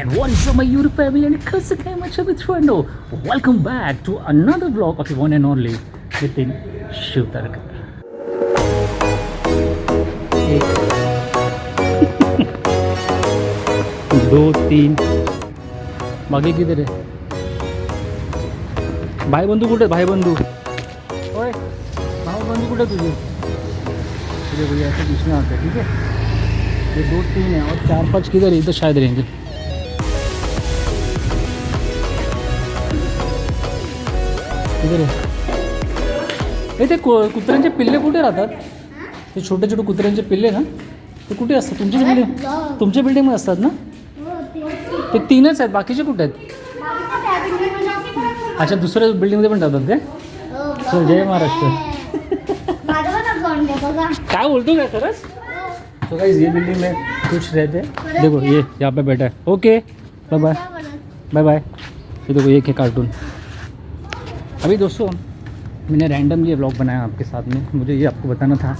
And what is up my YouTube family and कसं काय माझ्या मित्रांनो, welcome back to another vlog of the one and only Nitin शिवतारकर. दो तीन बाकी किधर है? भाई बंधू कुठे? भाई बंधू ओए, भाई बंधू कुठे तुझे? तुझे भैया ऐसे बीच में आते हैं, ठीक है? ये दो तीन है और चार पाँच किधर है? इधर शायद रहेंगे. किधर आहे? हे ते कुत्र्यांचे पिल्ले कुठे राहतात? ते छोटे छोटे कुत्र्यांचे पिल्ले ना, ते कुठे असतात? तुमच्या बिल्डिंगमध्ये असतात ना? ते तीनच आहेत, बाकीचे कुठे आहेत? अच्छा, दुसऱ्या बिल्डिंगमध्ये पण राहतात काय? चल, जय महाराष्ट्र. काय बोलतो काय खरंच? तो गाइस ये बिल्डिंग में कुछ रहते हैं. देखो ये यहाँ पे बैठा है. Okay bye bye bye bye. ये देखो एक है कार्टून. अभी दोस्तों मैंने रैंडमली ये व्लॉग बनाया आपके साथ में. मुझे ये आपको बताना था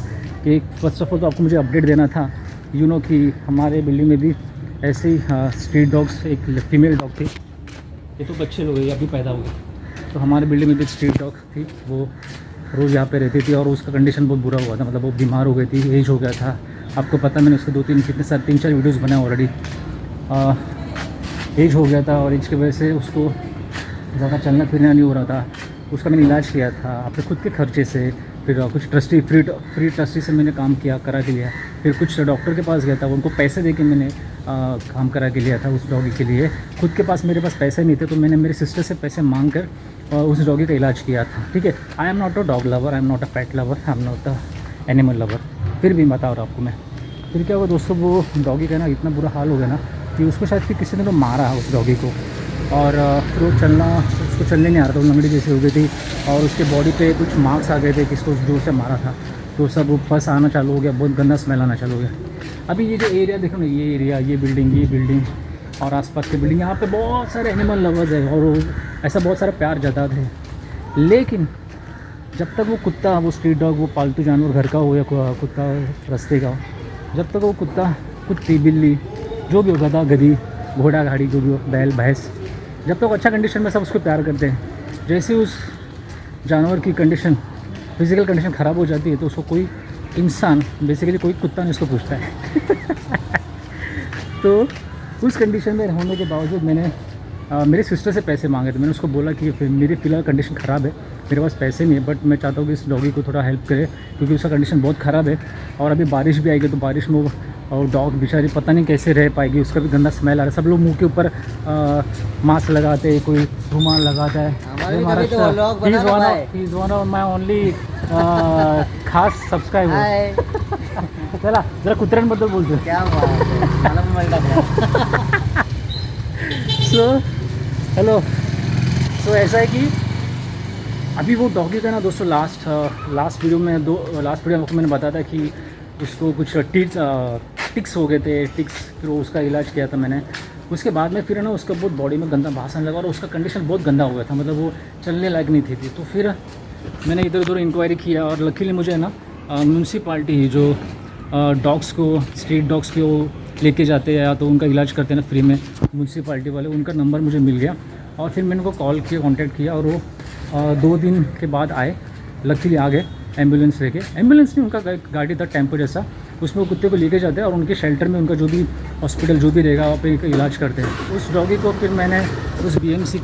कि फर्स्ट ऑफ ऑल तो आपको मुझे अपडेट देना था यू नो कि हमारे बिल्डिंग में भी ऐसे ही स्ट्रीट डॉग्स, एक फीमेल डॉग थी. ये तो बच्चे लोग हैं, अभी पैदा हुए. तो हमारे बिल्डिंग में भी एक स्ट्रीट डॉग थी. वो रोज़ यहाँ पे रहती थी और उसका कंडीशन बहुत बुरा हुआ था. मतलब वो बीमार हो गई थी, एज हो गया था. आपको पता, मैंने उसके तीन चार वीडियोज़ बनाए ऑलरेडी. एज हो गया था और एज की वजह से उसको ज़्यादा चलना फिरना नहीं हो रहा था. उसका मैंने इलाज किया था अपने खुद के खर्चे से. फिर कुछ फ्री ट्रस्टी से मैंने काम करा के लिया. फिर कुछ डॉक्टर के पास गया था, उनको पैसे दे के मैंने काम करा के लिया था उस डॉगी के लिए. खुद के पास मेरे पास पैसे नहीं थे तो मैंने मेरी सिस्टर से पैसे मांग कर उस डॉगी का इलाज किया था. ठीक है, I am not a dog lover, I am not a pet lover, I am not a animal lover. फिर भी बता रहा हूँ आपको मैं. फिर क्या हुआ दोस्तों, वो डॉगी का ना इतना बुरा हाल हो गया ना कि उसको शायद फिर किसी ने तो मारा उस डॉगी को. और फिर वो उसको चलने नहीं आ रहा था, वो लंगड़ी जैसी हो गई थी. और उसके बॉडी पे कुछ मार्क्स आ गए थे किसको जोर से मारा था. तो सब वो पस आना चालू हो गया, बहुत गंदा स्मेल आना चालू हो गया. अभी ये जो एरिया देखो ना, ये एरिया, ये बिल्डिंग और आसपास के बिल्डिंग, यहाँ पे बहुत सारे एनिमल लवर्स है और वो ऐसा बहुत सारा प्यार जताते हैं. लेकिन जब तक वो कुत्ता, वो स्ट्रीट डॉग, वो पालतू जानवर घर का हो या कुत्ता रास्ते का हो, जब तक वो कुत्ता, कुत्ती, बिल्ली, जो भी हो, गधा, गधी, घोड़ा, गाड़ी, जो भी हो, बैल, भैंस, जब तक अच्छा कंडीशन में सब उसको प्यार करते हैं. जैसे उस जानवर की कंडीशन, फिज़िकल कंडीशन ख़राब हो जाती है तो उसको कोई इंसान, बेसिकली कोई कुत्ता नहीं उसको पूछता है. तो उस कंडीशन में होने के बावजूद मैंने मेरे सिस्टर से पैसे मांगे थे. मैंने उसको बोला कि मेरी फ़िलहाल कंडीशन ख़राब है, मेरे पास पैसे नहीं है, बट मैं चाहता हूँ कि इस डॉगी को थोड़ा हेल्प करे क्योंकि उसका कंडीशन बहुत ख़राब है. और अभी बारिश भी आएगी तो बारिश में वो डॉग बेचारी पता नहीं कैसे रह पाएगी. उसका भी गंदा स्मेल आ रहा है. सब लोग मुंह के ऊपर मास्क लगाते हैं, कोई रुमाल लगाता है. He's one of my only खास सब्सक्राइबर. चला जरा कुत्र्यांबद्दल बोलतो. हेलो. सो ऐसा है कि अभी वो डॉगी का ना दोस्तों लास्ट वीडियो में आपको मैंने बताया था कि उसको कुछ टिक्स हो गए थे. फिर उसका इलाज किया था मैंने. उसके बाद में फिर ना उसका बहुत बॉडी में गंदा भाषण लगा और उसका कंडीशन बहुत गंदा हो गया था. मतलब वो चलने लायक नहीं थी. तो फिर मैंने इधर उधर इंक्वायरी किया और लकीली मुझे ना म्यूनसिपाल्टी जो डॉग्स को, स्ट्रीट डॉग्स को लेके जाते हैं या तो उनका इलाज करते हैं ना फ्री में, म्यूनसिपाल्टी वाले, उनका नंबर मुझे मिल गया. और फिर मैंने उनको कॉल किया, कॉन्टैक्ट किया और वो 2 दिन के बाद आए. लकीली आ गए एम्बुलेंस लेके. एम्बुलेंस नहीं, उनका गाड़ी था टेम्पो जैसा, उसमें वो कुत्ते को लेके जाते हैं और उनके शेल्टर में उनका जो भी हॉस्पिटल जो भी रहेगा वहाँ पे इलाज करते हैं. उस डॉगी को फिर मैंने उस बीएमसी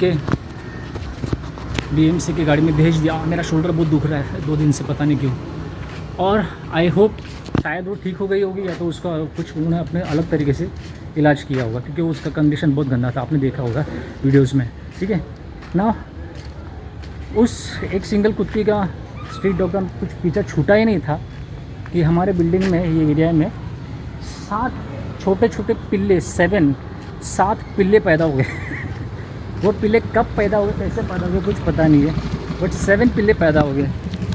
के गाड़ी में भेज दिया. मेरा शोल्डर बहुत दुख रहा है 2 दिन से, पता नहीं क्यों. और आई होप शायद वो ठीक हो गई होगी या तो उसका कुछ उन्होंने अपने अलग तरीके से इलाज किया होगा क्योंकि उसका कंडीशन बहुत गंदा था. आपने देखा होगा वीडियोज़ में. ठीक है ना. उस एक सिंगल कुत्ती का, स्ट्रीट डॉग का कुछ पीछा छूटा ही नहीं था कि हमारे बिल्डिंग में, ये एरिया में 7 छोटे छोटे पिल्ले, 7 पिल्ले पैदा हो गए. वो पिल्ले कब पैदा हो गए, कैसे पैदा हो गए, कुछ पता नहीं है, बट 7 पिल्ले पैदा हो गए.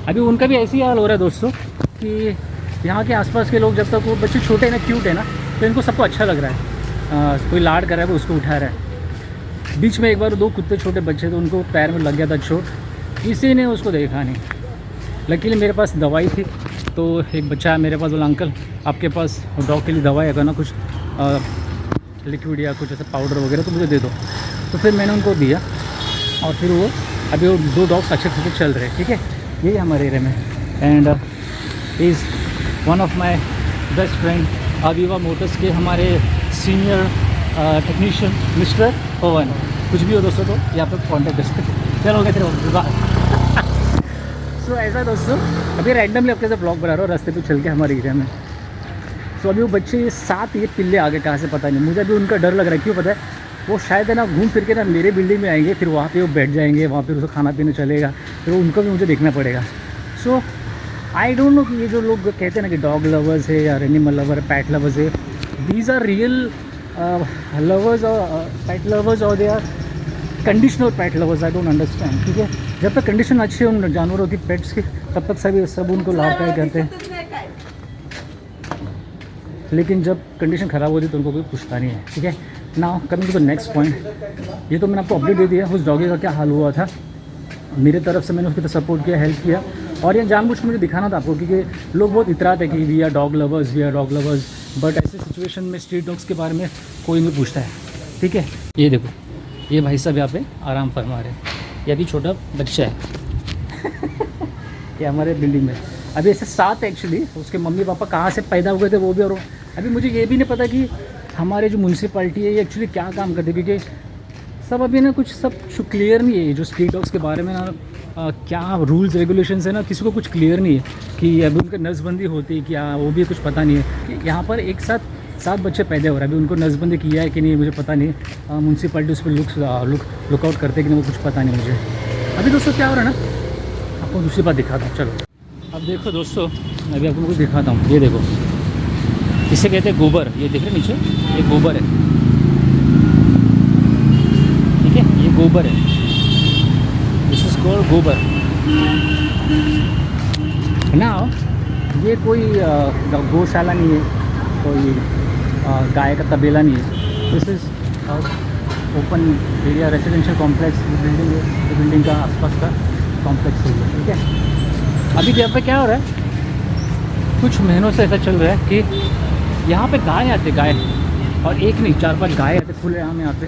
अभी उनका भी ऐसी हाल हो रहा है दोस्तों कि यहाँ के आसपास के लोग, जब तक वो बच्चे छोटे हैं ना, क्यूट है ना, तो इनको सबको अच्छा लग रहा है. कोई लाड कर रहा है, वो उसको उठा रहा है. बीच में एक बार 2 कुत्ते छोटे बच्चे थे, उनको पैर में लग गया था चोट, किसी ने उसको देखा नहीं. लकीली मेरे पास दवाई थी तो एक बच्चा है मेरे पास, बोला अंकल आपके पास डॉग के लिए दवाई है ना, कुछ लिक्विड या कुछ ऐसा पाउडर वगैरह तो मुझे दे दो। तो फिर मैंने उनको दिया और फिर वो अभी वो 2 डॉग्स अच्छे खासे चल रहे हैं, ठीक है। ये है हमारे एरिया में and is one of my best friend Aviva Motors के हमारे सीनियर टेक्नीशियन मिस्टर पवन। कुछ भी हो दोस्तों तो यहाँ पर कॉन्टैक्ट कर सकते। चलो गए थे सो ऐसा दोस्तों, अभी रैंडमली आपके साथ ब्लॉग बना रहा हूँ रास्ते पे चल के हमारे एरिया में। सो अभी वो बच्चे 7 ये पिल्ले आगे कहाँ से पता नहीं, मुझे अभी उनका डर लग रहा है। क्यों पता है, वो शायद है ना घूम फिर के ना मेरे बिल्डिंग में आएंगे, फिर वहाँ पे वो बैठ जाएंगे, वहाँ पे उसको खाना पीना चलेगा, फिर उनको भी मुझे देखना पड़ेगा। सो आई डोंट नो कि ये जो लोग कहते हैं ना कि डॉग लवर्स है या एनिमल लवर पैट लवर्स है, दीज आर रियल लवर्स और पैट लवर्स और they are conditional pet lovers. I don't understand, ठीक है। जब तक कंडीशन अच्छी है उन जानवरों की पेट्स की, तब तक सब उनको लाभदायक करते हैं, लेकिन जब कंडीशन ख़राब होती है तो उनको कोई पूछता नहीं है, ठीक है। Now coming to the next point, ये तो मैंने आपको अपडेट दे दिया उस डॉगी का क्या हाल हुआ था। मेरे तरफ से मैंने उसकी तरफ सपोर्ट किया, हेल्प किया, और ये जानबूझ के मुझे दिखाना था आपको, क्योंकि लोग बहुत इतराते हैं कि we are dog lovers, we are dog lovers, but ऐसे सिचुएशन में स्ट्रीट डॉग्स के बारे में कोई नहीं पूछता है, ठीक है। ये देखो, ये भाई साहब यहाँ पे आराम फरमा रहे हैं, ये अभी छोटा बच्चा है ये हमारे बिल्डिंग में अभी ऐसे 7 एक्चुअली। उसके मम्मी पापा कहाँ से पैदा हुए थे वो भी, और अभी मुझे ये भी नहीं पता कि हमारे जो म्यूनसिपैलिटी है ये एक्चुअली क्या काम करती है, क्योंकि सब अभी ना कुछ सब क्लियर नहीं है। जो स्ट्रीट डॉग्स के बारे में ना क्या रूल्स रेगुलेशंस है ना, किसी को कुछ क्लियर नहीं है कि अभी उनकी नसबंदी होती है क्या, वो भी कुछ पता नहीं है। कि यहाँ पर एक साथ 7 बच्चे पैदा हो रहे हैं, अभी उनको नसबंदी किया है कि नहीं मुझे पता नहीं, म्यूनसिपैलिटी उस पर लुकआउट करते कि नहीं वो कुछ पता नहीं मुझे। अभी दोस्तों क्या हो रहा है ना, आपको दूसरी बात दिखाता हूँ। चलो अब देखो दोस्तों, अभी आपको कुछ दिखाता हूँ। ये देखो, इसे कहते हैं गोबर, ये देख रहे नीचे, ये गोबर है, ठीक है, ये गोबर है, दिस इज कॉल्ड गोबर ना। ये कोई गौशाला नहीं है, कोई गाय का तबेला नहीं है, this is open area residential complex. Building है, तो बिल्डिंग का आसपास का कॉम्प्लेक्स है, ठीक है। अभी यहाँ पे क्या हो रहा है, कुछ महीनों से ऐसा चल रहा है कि यहाँ पे गाय आते, गाय, और एक नहीं 4-5 गाय आते खुले आम यहाँ पे,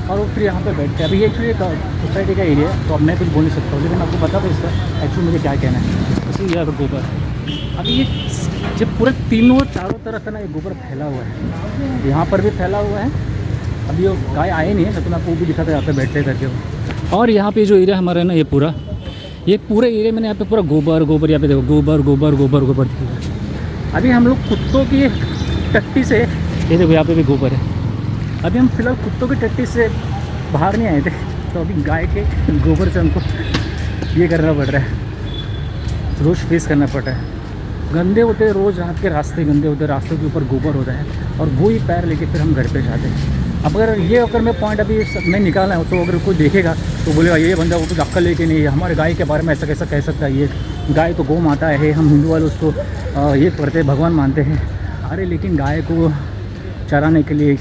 और वो फिर यहाँ पे बैठते हैं। अभी ये एक्चुअली सोसाइटी का एरिया है, तो अब मैं कुछ बोल नहीं सकता हूँ, लेकिन आपको बता दो इसका एक्चुअली मुझे क्या कहना है। इसी यहाँ पर गोबर है, अभी ये जब पूरे चारों तरफ है ना, ये गोबर फैला हुआ है, यहाँ पर भी फैला हुआ है। अभी वो गाय आए नहीं है, तो मैं आपको वो भी दिखाता यहाँ पे बैठते करके। और यहाँ पे जो एरिया हमारा है ना, ये पूरे एरिया में यहाँ पे पूरा गोबर, यहाँ पे देखो गोबर दिख रहा है। अभी हम लोग कुत्तों की टट्टी से, ये देखो यहाँ पे भी गोबर है। अभी हम फिलहाल कुत्तों की टट्टी से बाहर नहीं आए थे, तो अभी गाय के गोबर से हमको ये करना पड़ रहा है, रोज़ फेस करना पड़ रहा है। गंदे होते हैं रोज़, आपके रास्ते गंदे होते हैं, रास्तों के ऊपर गोबर होता है, और वो ही पैर लेके फिर हम घर पे जाते हैं। अब अगर मैं पॉइंट अभी मैं निकाला हूँ, तो अगर कोई देखेगा तो बोलेगा ये बंदा वो कुछ अक्ल लेके नहीं है, हमारे गाय के बारे में ऐसा कैसा कह सकता है, ये गाय तो गौ माता है, हम हिंदू वाले उसको ये करते हैं, भगवान मानते हैं। अरे लेकिन गाय को चराने के लिए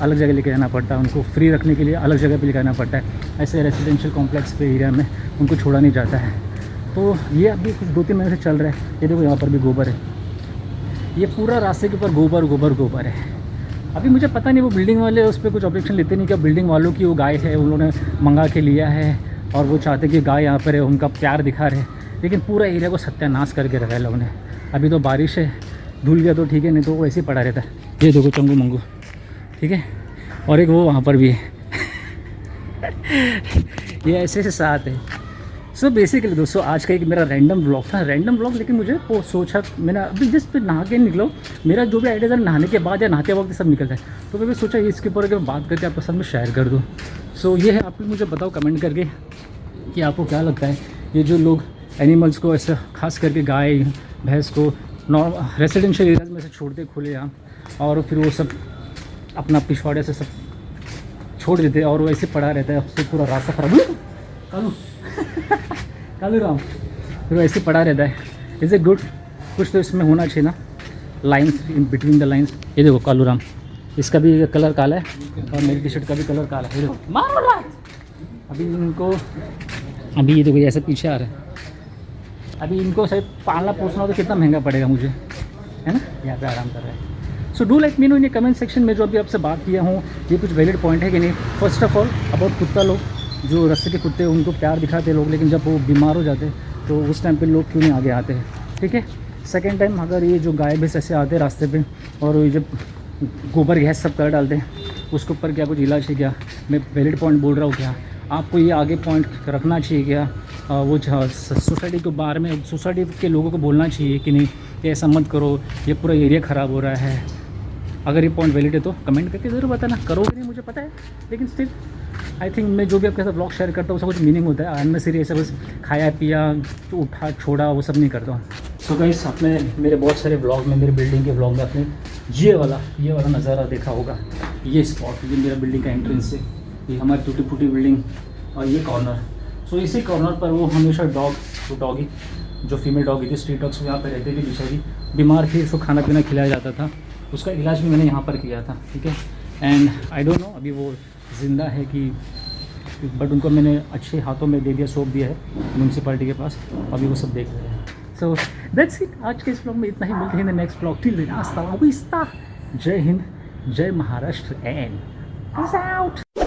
अलग जगह लेके जाना पड़ता है, उनको फ्री रखने के लिए अलग जगह पे लेके जाना पड़ता है। ऐसे रेजिडेंशियल कॉम्प्लेक्स पे एरिया में उनको छोड़ा नहीं जाता है। तो ये अभी कुछ 2-3 महीने से चल रहा है। ये देखो यहाँ पर भी गोबर है, ये पूरा रास्ते के ऊपर गोबर है। अभी मुझे पता नहीं वो बिल्डिंग वाले उस पर कुछ ऑब्जेक्शन लेते नहीं, क्या बिल्डिंग वालों की वो गाय है, उन्होंने मंगा के लिया है और वो चाहते कि गाय यहाँ पर है, उनका प्यार दिखा रहे, लेकिन पूरा एरिया को सत्यानाश करके रखा है लोगों ने। अभी तो बारिश है, धुल गया तो ठीक है, नहीं तो वो ऐसे ही पड़ा रहता है। ये देखो चंगू मंगू, ठीक है, और एक वो वहाँ पर भी है ये ऐसे 7 है। सो बेसिकली दोस्तों आज का एक मेरा रैंडम ब्लॉग था, लेकिन मुझे वो सोचा, मैंने अभी जस्ट नहा के निकलो, मेरा जो भी आइडिया था नहाने के बाद या नहाते वक्त सब निकलता है, तो मैंने सोचा इसके ऊपर अगर बात करके आपके साथ में शेयर कर दूँ। सो ये है, आप मुझे बताओ कमेंट करके कि आपको क्या लगता है, ये जो लोग एनिमल्स को ऐसा खास करके गाय भैंस को रेसिडेंशियल एरियाज में से छोड़ते खुले यहाँ, और फिर वो सब अपना पिछवाड़े से सब छोड़ देते और वो ऐसे पड़ा रहता है, उससे पूरा रास्ता खराब कालू राम, फिर वो ऐसे पड़ा रहता है। इज़ ए गुड, कुछ तो इसमें होना चाहिए ना, lines in between the lines. ये देखो कालू राम, इसका भी कलर काला है और मेरी टी शर्ट का भी कलर काला है। अभी इनको, अभी ये देखो ऐसे पीछे आ रहा है, अभी इनको शायद पालना पोसना तो कितना महंगा पड़ेगा मुझे, है ना। यहाँ पे आराम कर रहा है। So do let me know in comment section में जो अभी आपसे बात किया हूँ ये कुछ वैलिड पॉइंट है कि नहीं। फर्स्ट ऑफ ऑल अबाउट कुत्ता लोग जो रास्ते के कुत्ते उनको प्यार दिखाते लोग, लेकिन जब वो बीमार हो जाते तो उस टाइम पे लोग क्यों नहीं आगे आते हैं, ठीक है। सेकेंड टाइम अगर ये जो गाय भैंस ऐसे आते हैं रास्ते पे और ये जब गोबर गैस सब कर डालते हैं उसके ऊपर क्या कुछ इलाज है क्या? मैं वैलिड पॉइंट बोल रहा हूँ क्या? आपको ये आगे पॉइंट रखना चाहिए क्या? वो सोसाइटी के बारे में सोसाइटी के लोगों को बोलना चाहिए कि नहीं कि ऐसा मत करो, ये पूरा एरिया ख़राब हो रहा है। अगर ये पॉइंट वैलिड है तो कमेंट करके ज़रूर बताना। करोगे नहीं मुझे पता है, लेकिन स्टिल आई थिंक मैं जो भी आपके साथ ब्लॉग शेयर करता हूँ उसका कुछ मीनिंग होता है। अननेसेसरी ऐसा बस खाया पिया उठा छोड़ा वो सब नहीं करता हूँ। सो गाइस, आपने मेरे बहुत सारे ब्लॉग में, मेरे बिल्डिंग के ब्लॉग में आपने ये वाला नज़ारा देखा होगा। ये स्पॉट, ये मेरा बिल्डिंग का एंट्रेंस है, ये हमारी टूटी फूटी बिल्डिंग और ये कॉर्नर। सो इसी कॉर्नर पर वो हमेशा डॉगी जो फीमेल डॉगी थी, स्ट्रीट डॉग्स यहाँ पर रहती थी, बेचारी बीमार थी, उसको खाना पीना खिलाया जाता था, उसका इलाज भी मैंने यहाँ पर किया था, ठीक है। एंड आई डोंट नो अभी वो ज़िंदा है कि, बट उनको मैंने अच्छे हाथों में दे दिया, सौंप दिया है म्यूनसिपालिटी के पास, अभी वो सब देख रहे हैं। सो दैट्स इट, आज के इस ब्लॉग में इतना ही। मिलते हैं नेक्स्ट ब्लॉग। टिल देन, अस्सलाम वालेकुम, जय हिंद, जय महाराष्ट्र एंड पीस आउट।